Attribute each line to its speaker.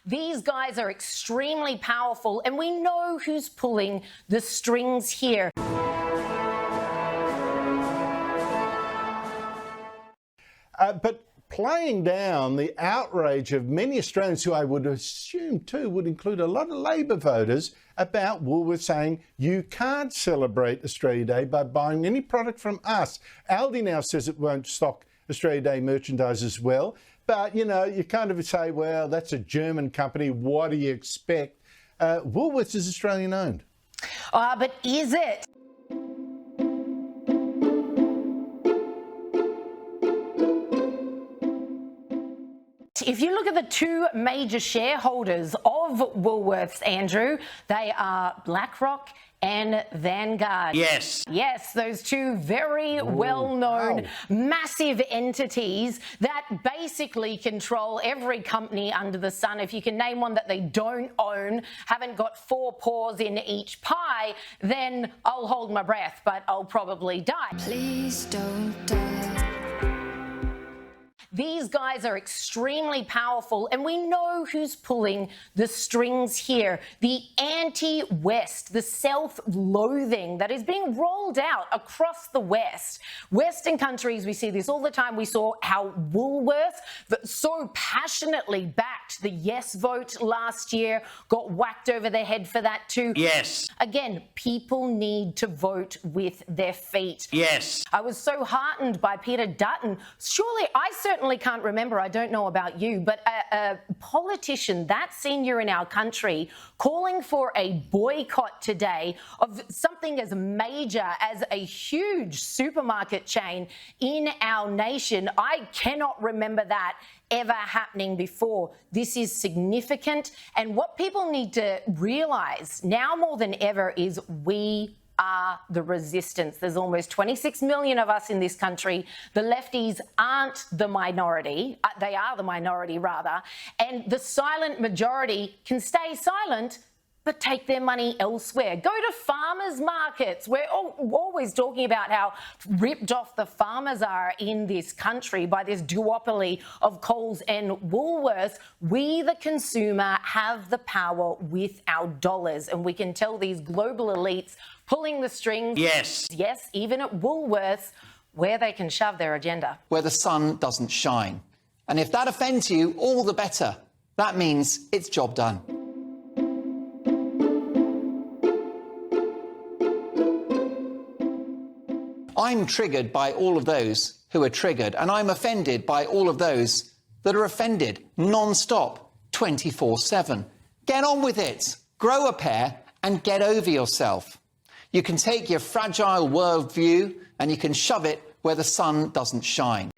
Speaker 1: These guys are extremely powerful, and we know who's pulling the strings here.
Speaker 2: But playing down the outrage of many Australians, who I would assume too would include a lot of Labor voters, about Woolworths saying you can't celebrate Australia Day by buying any product from us. Aldi now says it won't stock Australia Day merchandise as well. But, you know, you kind of say, well, that's a German company. What do you expect? Woolworths is Australian owned.
Speaker 1: But is it? If you look at the two major shareholders of Woolworths, Andrew, they are BlackRock and Vanguard.
Speaker 3: Yes.
Speaker 1: Yes, those two very well-known, massive entities that basically control every company under the sun. If you can name one that they don't own, haven't got four paws in each pie, then I'll hold my breath, but I'll probably die.
Speaker 4: Please don't die.
Speaker 1: These guys are extremely powerful, and we know who's pulling the strings here. The anti-West, the self-loathing that is being rolled out across the West. Western countries, we see this all the time. We saw how Woolworths, that so passionately backed the yes vote last year, got whacked over the head for that too.
Speaker 3: Yes.
Speaker 1: Again, people need to vote with their feet.
Speaker 3: Yes.
Speaker 1: I was so heartened by Peter Dutton. Surely, I certainly can't remember, I don't know about you, but a politician that senior in our country calling for a boycott today of something as major as a huge supermarket chain in our nation. I cannot remember that ever happening before. This is significant, and what people need to realise now more than ever is we are the resistance. There's almost 26 million of us in this country. The lefties aren't the minority. They are the minority, rather. And the silent majority can stay silent but take their money elsewhere. Go to farmers markets. We're always talking about how ripped off the farmers are in this country by this duopoly of Coles and Woolworths. We, the consumer, have the power with our dollars, and we can tell these global elites pulling the strings.
Speaker 3: Yes.
Speaker 1: Yes, even at Woolworths, where they can shove their agenda.
Speaker 5: Where the sun doesn't shine. And if that offends you, all the better. That means it's job done. I'm triggered by all of those who are triggered, and I'm offended by all of those that are offended, non-stop, 24/7. Get on with it. Grow a pair and get over yourself. You can take your fragile worldview and you can shove it where the sun doesn't shine.